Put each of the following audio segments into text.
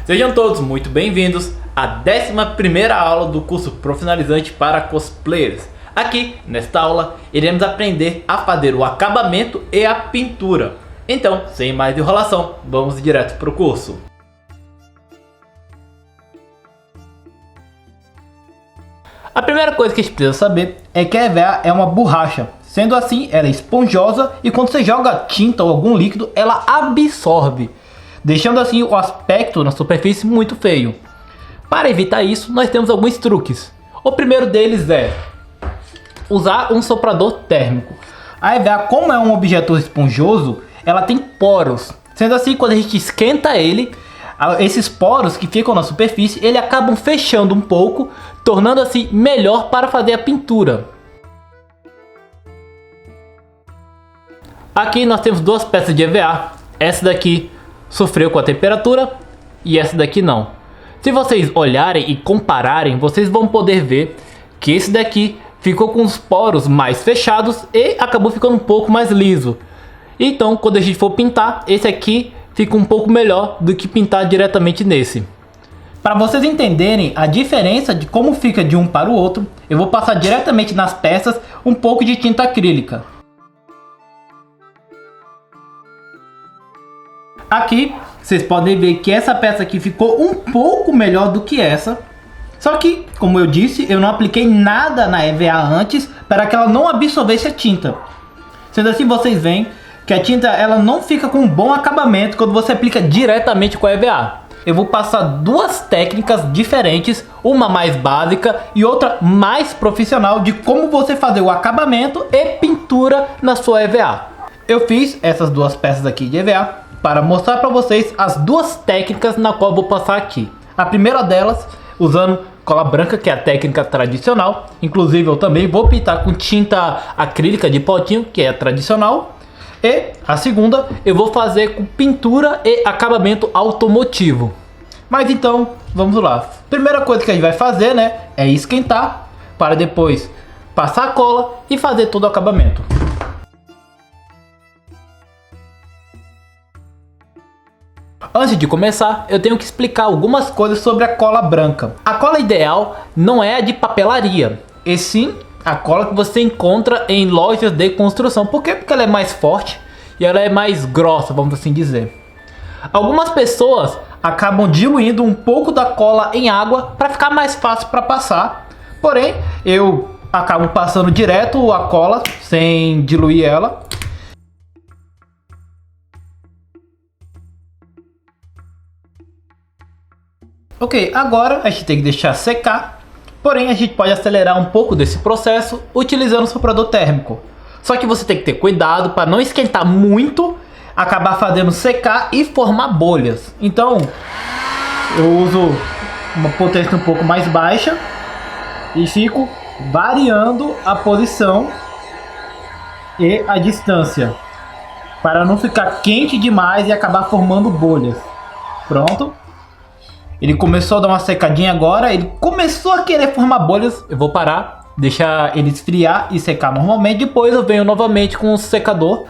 Sejam todos muito bem-vindos à 11ª aula do curso Profissionalizante para Cosplayers. Aqui, nesta aula, iremos aprender a fazer o acabamento e a pintura. Então, sem mais enrolação, vamos direto para o curso. A primeira coisa que a gente precisa saber é que a EVA é uma borracha. Sendo assim, ela é esponjosa e quando você joga tinta ou algum líquido, ela absorve, deixando assim o aspecto na superfície muito feio. Para evitar isso, nós temos alguns truques. O primeiro deles é usar um soprador térmico. A EVA, como é um objeto esponjoso, ela tem poros. Sendo assim, quando a gente esquenta ele, esses poros que ficam na superfície, eles acabam fechando um pouco, tornando assim melhor para fazer a pintura. Aqui nós temos duas peças de EVA. Essa daqui sofreu com a temperatura e essa daqui não. Se vocês olharem e compararem, vocês vão poder ver que esse daqui ficou com os poros mais fechados e acabou ficando um pouco mais liso. Então, quando a gente for pintar, esse aqui fica um pouco melhor do que pintar diretamente nesse. Para vocês entenderem a diferença de como fica de um para o outro, eu vou passar diretamente nas peças um pouco de tinta acrílica. Aqui vocês podem ver que essa peça aqui ficou um pouco melhor do que essa. Só que, como eu disse, eu não apliquei nada na EVA antes para que ela não absorvesse a tinta. Sendo assim, vocês veem que a tinta ela não fica com um bom acabamento quando você aplica diretamente com a EVA. Eu vou passar duas técnicas diferentes, uma mais básica e outra mais profissional de como você fazer o acabamento e pintura na sua EVA. Eu fiz essas duas peças aqui de EVA para mostrar para vocês as duas técnicas na qual eu vou passar aqui. A primeira delas, usando cola branca, que é a técnica tradicional. Inclusive eu também vou pintar com tinta acrílica de potinho, que é a tradicional. E a segunda, eu vou fazer com pintura e acabamento automotivo. Mas então, vamos lá. Primeira coisa que a gente vai fazer, né, é esquentar, para depois passar a cola e fazer todo o acabamento. Antes de começar, eu tenho que explicar algumas coisas sobre a cola branca. A cola ideal não é a de papelaria, e sim a cola que você encontra em lojas de construção. Por quê? Porque ela é mais forte e ela é mais grossa, vamos assim dizer. Algumas pessoas acabam diluindo um pouco da cola em água para ficar mais fácil para passar. Porém, eu acabo passando direto a cola sem diluir ela. Ok, agora a gente tem que deixar secar, porém a gente pode acelerar um pouco desse processo utilizando o soprador térmico. Só que você tem que ter cuidado para não esquentar muito, acabar fazendo secar e formar bolhas. Então eu uso uma potência um pouco mais baixa e fico variando a posição e a distância para não ficar quente demais e acabar formando bolhas. Pronto. Ele começou a dar uma secadinha agora, ele começou a querer formar bolhas. Eu vou parar, deixar ele esfriar e secar normalmente. Depois eu venho novamente com um secador,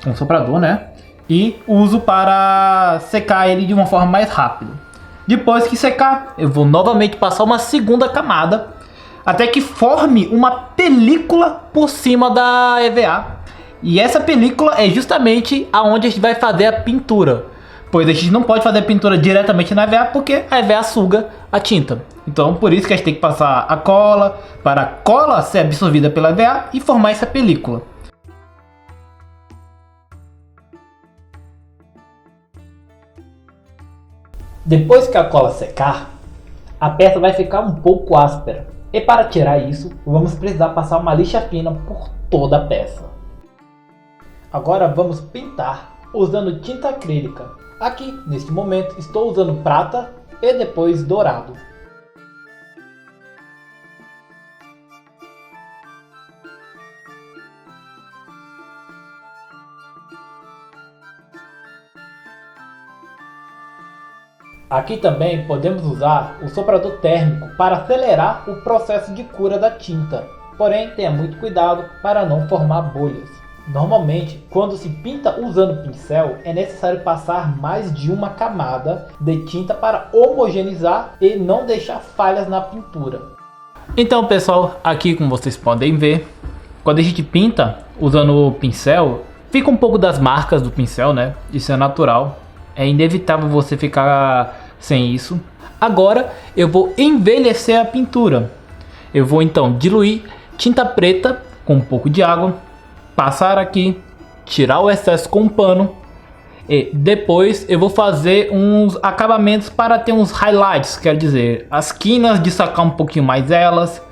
um soprador, né? E uso para secar ele de uma forma mais rápida. Depois que secar, eu vou novamente passar uma segunda camada, até que forme uma película por cima da EVA. E essa película é justamente aonde a gente vai fazer a pintura. Pois a gente não pode fazer a pintura diretamente na EVA porque a EVA suga a tinta. Então por isso que a gente tem que passar a cola para a cola ser absorvida pela EVA e formar essa película. Depois que a cola secar, a peça vai ficar um pouco áspera. E para tirar isso, vamos precisar passar uma lixa fina por toda a peça. Agora vamos pintar usando tinta acrílica. Aqui, neste momento, estou usando prata e depois dourado. Aqui também podemos usar o soprador térmico para acelerar o processo de cura da tinta. Porém, tenha muito cuidado para não formar bolhas. Normalmente, quando se pinta usando pincel, é necessário passar mais de uma camada de tinta para homogeneizar e não deixar falhas na pintura. Então pessoal, aqui como vocês podem ver, quando a gente pinta usando o pincel, fica um pouco das marcas do pincel, né? Isso é natural, é inevitável você ficar sem isso. Agora eu vou envelhecer a pintura. Eu vou então diluir tinta preta com um pouco de água, passar aqui, tirar o excesso com um pano e depois eu vou fazer uns acabamentos para ter uns highlights, quer dizer, as quinas, destacar um pouquinho mais elas,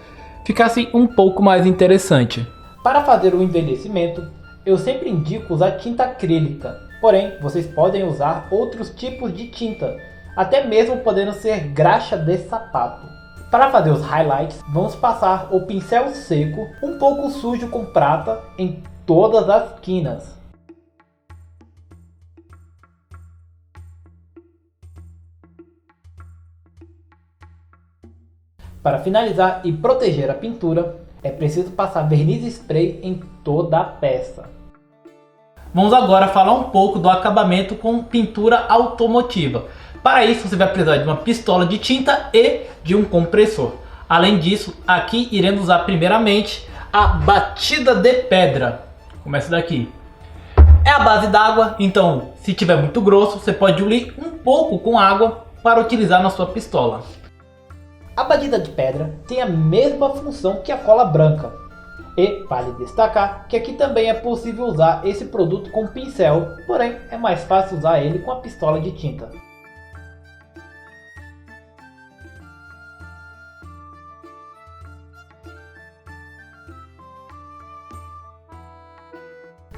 ficar assim um pouco mais interessante. Para fazer o envelhecimento, eu sempre indico usar tinta acrílica, porém vocês podem usar outros tipos de tinta, até mesmo podendo ser graxa de sapato. Para fazer os highlights, vamos passar o pincel seco, um pouco sujo com prata, em todas as quinas. Para finalizar e proteger a pintura, é preciso passar verniz spray em toda a peça. Vamos agora falar um pouco do acabamento com pintura automotiva. Para isso você vai precisar de uma pistola de tinta e de um compressor. Além disso, aqui iremos usar primeiramente a batida de pedra. Começa daqui. É a base d'água, então se tiver muito grosso, você pode diluir um pouco com água para utilizar na sua pistola. A batida de pedra tem a mesma função que a cola branca. E vale destacar que aqui também é possível usar esse produto com pincel, porém é mais fácil usar ele com a pistola de tinta.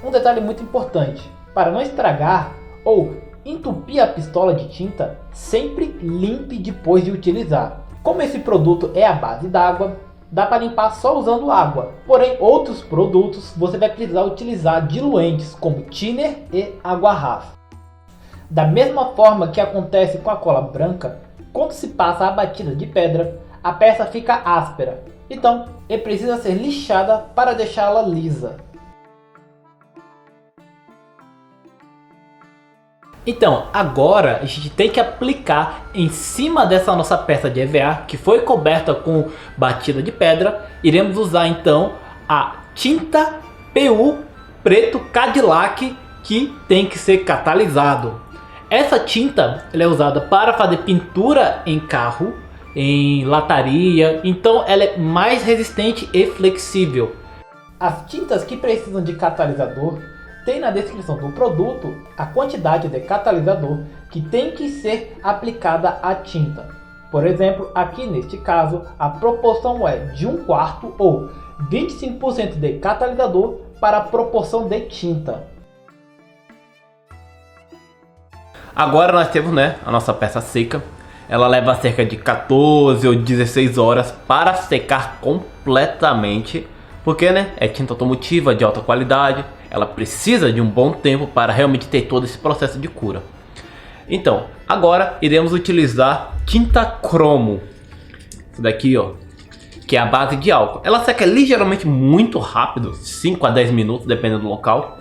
Um detalhe muito importante, para não estragar ou entupir a pistola de tinta, sempre limpe depois de utilizar. Como esse produto é a base d'água, dá para limpar só usando água. Porém, outros produtos você vai precisar utilizar diluentes como thinner e água rasa. Da mesma forma que acontece com a cola branca, quando se passa a batida de pedra, a peça fica áspera. Então, é preciso ser lixada para deixá-la lisa. Então, agora a gente tem que aplicar em cima dessa nossa peça de EVA que foi coberta com batida de pedra. Iremos usar então a tinta PU preto Cadillac, que tem que ser catalisado. Essa tinta ela é usada para fazer pintura em carro, em lataria, então ela é mais resistente e flexível. As tintas que precisam de catalisador tem na descrição do produto a quantidade de catalisador que tem que ser aplicada à tinta. Por exemplo, aqui neste caso, a proporção é de 1/4 ou 25% de catalisador para a proporção de tinta. Agora nós temos, a nossa peça seca. Ela leva cerca de 14 ou 16 horas para secar completamente. Porque é tinta automotiva de alta qualidade. Ela precisa de um bom tempo para realmente ter todo esse processo de cura. Então, agora iremos utilizar tinta cromo. Isso daqui, que é a base de álcool. Ela seca ligeiramente muito rápido, 5 a 10 minutos, dependendo do local.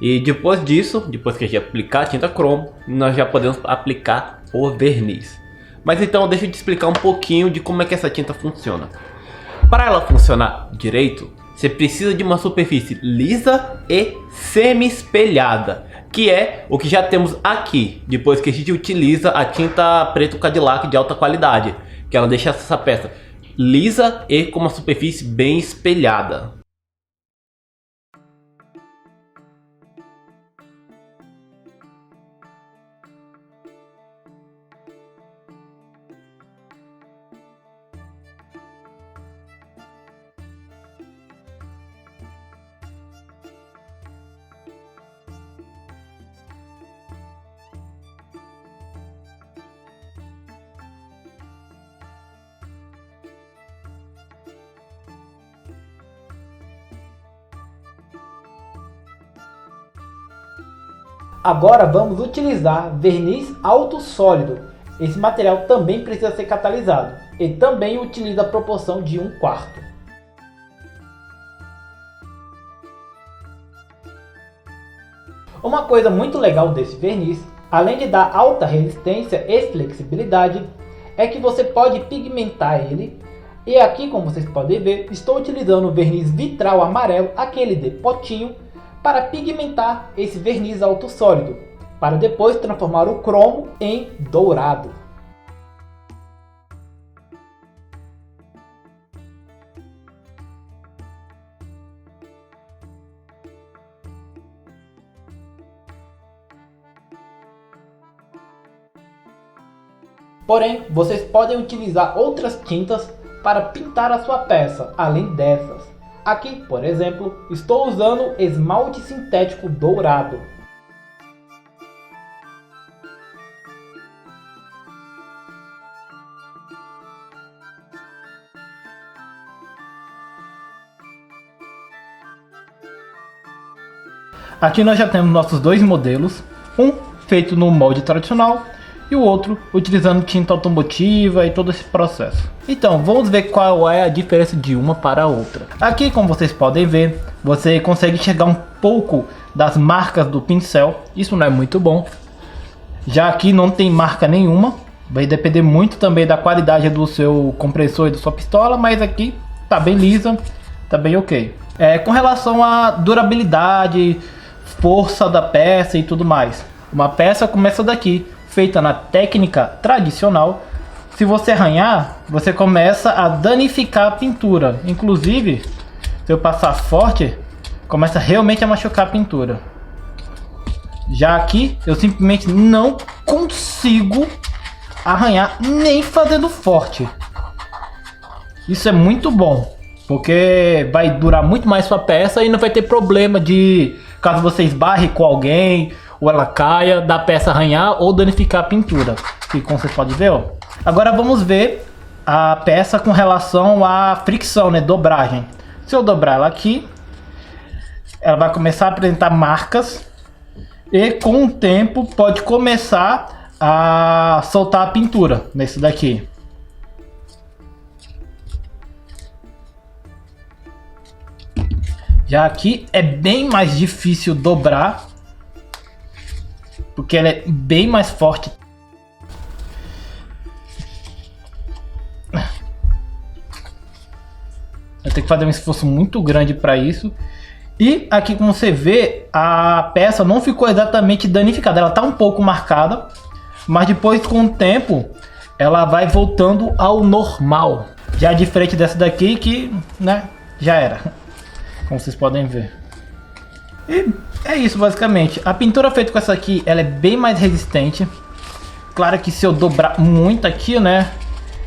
E depois disso, depois que a gente aplicar a tinta cromo, nós já podemos aplicar o verniz. Mas então, deixa eu te explicar um pouquinho de como é que essa tinta funciona. Para ela funcionar direito, você precisa de uma superfície lisa e semi-espelhada, que é o que já temos aqui, depois que a gente utiliza a tinta preto Cadillac de alta qualidade, que ela deixa essa peça lisa e com uma superfície bem espelhada. Agora vamos utilizar verniz alto sólido. Esse material também precisa ser catalisado e também utiliza a proporção de 1/4. Uma coisa muito legal desse verniz, além de dar alta resistência e flexibilidade, é que você pode pigmentar ele. E aqui, como vocês podem ver, estou utilizando o verniz vitral amarelo, aquele de potinho, para pigmentar esse verniz alto sólido, para depois transformar o cromo em dourado. Porém, vocês podem utilizar outras tintas para pintar a sua peça, além dessas. Aqui, por exemplo, estou usando esmalte sintético dourado. Aqui nós já temos nossos dois modelos, um feito no molde tradicional e o outro utilizando tinta automotiva e todo esse processo. Então vamos ver qual é a diferença de uma para a outra. Aqui, como vocês podem ver, você consegue enxergar um pouco das marcas do pincel. Isso não é muito bom. Já aqui não tem marca nenhuma. Vai depender muito também da qualidade do seu compressor e da sua pistola, mas aqui tá bem lisa, tá bem ok. Com relação à durabilidade, força da peça e tudo mais, uma peça começa daqui, feita na técnica tradicional. Se você arranhar, você começa a danificar a pintura. Inclusive, se eu passar forte, começa realmente a machucar a pintura. Já aqui, eu simplesmente não consigo arranhar nem fazendo forte. Isso é muito bom, porque vai durar muito mais sua peça e não vai ter problema de, caso você esbarre com alguém ou ela caia, da peça arranhar ou danificar a pintura. E como vocês podem ver, ó. Agora vamos ver a peça com relação à fricção, né, dobragem. Se eu dobrar ela aqui, ela vai começar a apresentar marcas e com o tempo pode começar a soltar a pintura nesse daqui. Já aqui é bem mais difícil dobrar, porque ela é bem mais forte. Eu tenho que fazer um esforço muito grande para isso. E aqui, como você vê, a peça não ficou exatamente danificada. Ela está um pouco marcada, mas depois, com o tempo, ela vai voltando ao normal. Já diferente dessa daqui que, né, já era. Como vocês podem ver. E é isso basicamente. A pintura feita com essa aqui, ela é bem mais resistente. Claro que se eu dobrar muito aqui, né,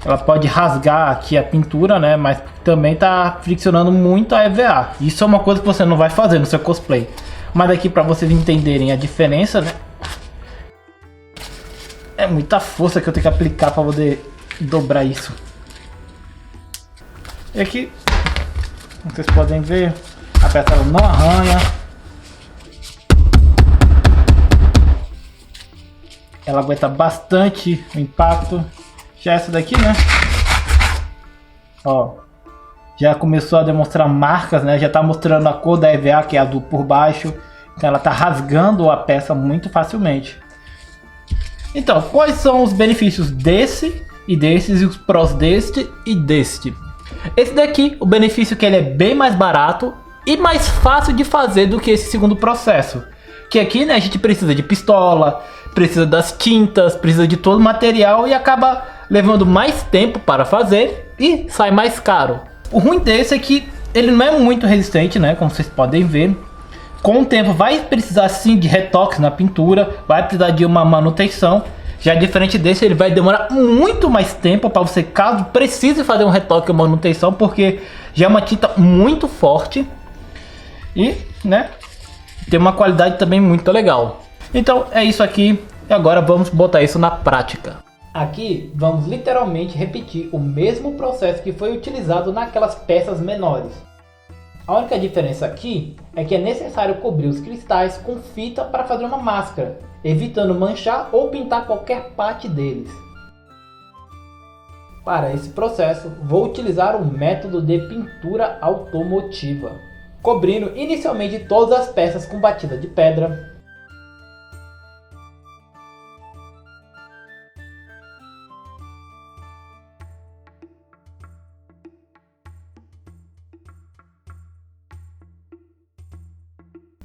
ela pode rasgar aqui a pintura, né, mas também tá friccionando muito a EVA. Isso é uma coisa que você não vai fazer no seu cosplay. Mas aqui, para vocês entenderem a diferença, né, é muita força que eu tenho que aplicar para poder dobrar isso. E aqui, vocês podem ver, a peça ela não arranha. Ela aguenta bastante o impacto. Já essa daqui, né? Ó, já começou a demonstrar marcas, né? Já tá mostrando a cor da EVA, que é azul por baixo. Então ela tá rasgando a peça muito facilmente. Então, quais são os benefícios desse e desses, e os prós deste e deste? Esse daqui, o benefício é que ele é bem mais barato e mais fácil de fazer do que esse segundo processo. Que aqui, né, a gente precisa de pistola, precisa das tintas, precisa de todo o material e acaba levando mais tempo para fazer e sai mais caro. O ruim desse é que ele não é muito resistente, né, como vocês podem ver. Com o tempo vai precisar sim de retoques na pintura, vai precisar de uma manutenção. Já diferente desse, ele vai demorar muito mais tempo para você, caso precise fazer um retoque ou manutenção, porque já é uma tinta muito forte e, né, tem uma qualidade também muito legal. Então é isso aqui, e agora vamos botar isso na prática. Aqui vamos literalmente repetir o mesmo processo que foi utilizado naquelas peças menores. A única diferença aqui é que é necessário cobrir os cristais com fita para fazer uma máscara, evitando manchar ou pintar qualquer parte deles. Para esse processo, vou utilizar o método de pintura automotiva, cobrindo inicialmente todas as peças com batida de pedra,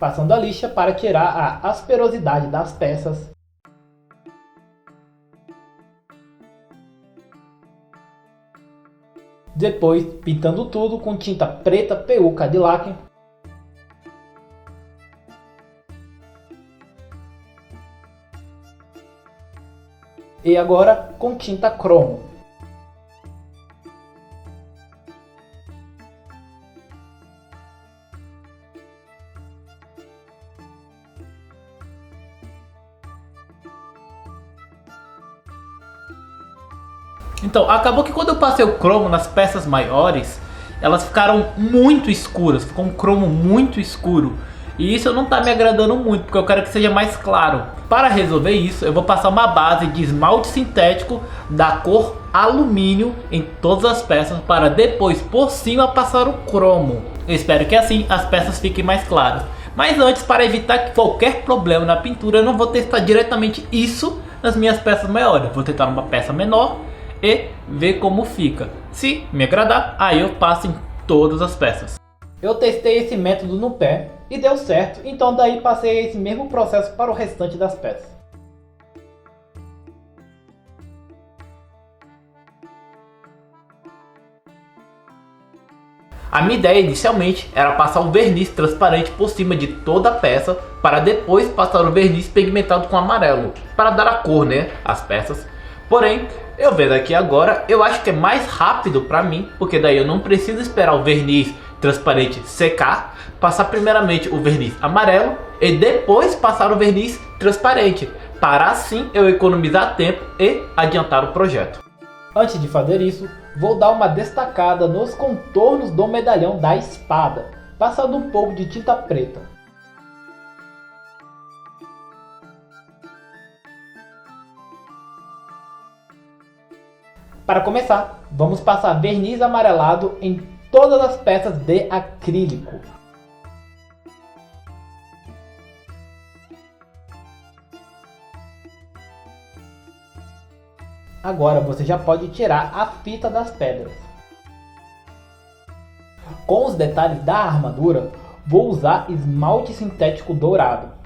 passando a lixa para tirar a asperosidade das peças. Depois, pintando tudo com tinta preta PU Cadillac. E agora com tinta cromo. Então, acabou que quando eu passei o cromo nas peças maiores, elas ficaram muito escuras, ficou um cromo muito escuro. E isso não está me agradando muito, porque eu quero que seja mais claro. Para resolver isso, eu vou passar uma base de esmalte sintético da cor alumínio em todas as peças, para depois por cima passar o cromo. Eu espero que assim as peças fiquem mais claras. Mas antes, para evitar qualquer problema na pintura, eu não vou testar diretamente isso nas minhas peças maiores. Vou tentar uma peça menor e ver como fica. Se me agradar, aí eu passo em todas as peças. Eu testei esse método no pé e deu certo, então daí passei esse mesmo processo para o restante das peças. A minha ideia inicialmente era passar um verniz transparente por cima de toda a peça, para depois passar o verniz pigmentado com amarelo, para dar a cor, né, às peças. Porém, eu vendo aqui agora, eu acho que é mais rápido para mim, porque daí eu não preciso esperar o verniz transparente secar, passar primeiramente o verniz amarelo e depois passar o verniz transparente, para assim eu economizar tempo e adiantar o projeto. Antes de fazer isso, vou dar uma destacada nos contornos do medalhão da espada, passando um pouco de tinta preta. Para começar, vamos passar verniz amarelado em todas as peças de acrílico. Agora você já pode tirar a fita das pedras. Com os detalhes da armadura, vou usar esmalte sintético dourado.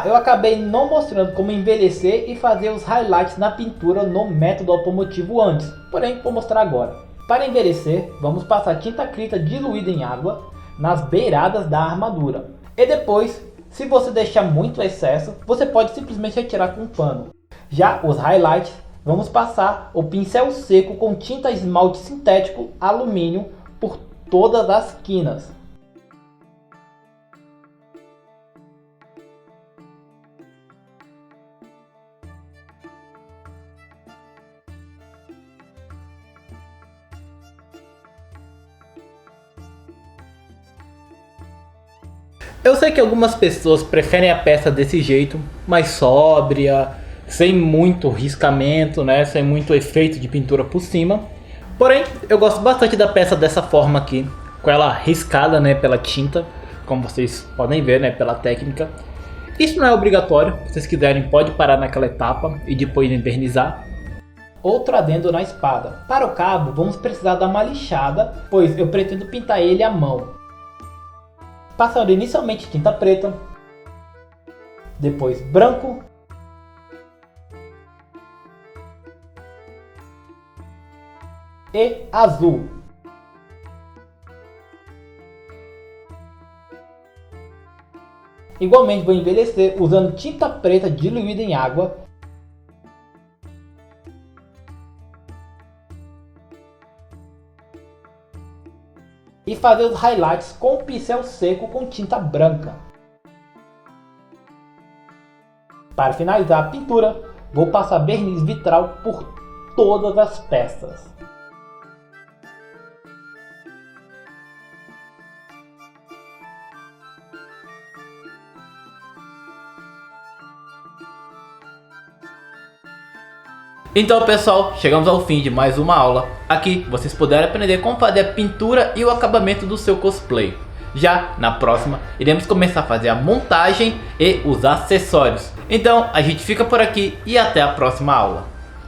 Eu acabei não mostrando como envelhecer e fazer os highlights na pintura no método automotivo antes, porém vou mostrar agora. Para envelhecer, vamos passar tinta acrita diluída em água nas beiradas da armadura. E depois, se você deixar muito excesso, você pode simplesmente retirar com um pano. Já os highlights, vamos passar o pincel seco com tinta esmalte sintético alumínio por todas as quinas. Eu sei que algumas pessoas preferem a peça desse jeito, mais sóbria, sem muito riscamento, né? Sem muito efeito de pintura por cima. Porém, eu gosto bastante da peça dessa forma aqui, com ela riscada, né, pela tinta, como vocês podem ver, né, pela técnica. Isso não é obrigatório, se vocês quiserem pode parar naquela etapa e depois envernizar. Outro adendo na espada. Para o cabo, vamos precisar dar uma lixada, pois eu pretendo pintar ele à mão. Passando inicialmente tinta preta, depois branco, e azul. Igualmente vou envelhecer usando tinta preta diluída em água. E fazer os highlights com o pincel seco com tinta branca. Para finalizar a pintura, vou passar verniz vitral por todas as peças. Então pessoal, chegamos ao fim de mais uma aula. Aqui vocês puderam aprender como fazer a pintura e o acabamento do seu cosplay. Já na próxima, iremos começar a fazer a montagem e os acessórios. Então, a gente fica por aqui e até a próxima aula.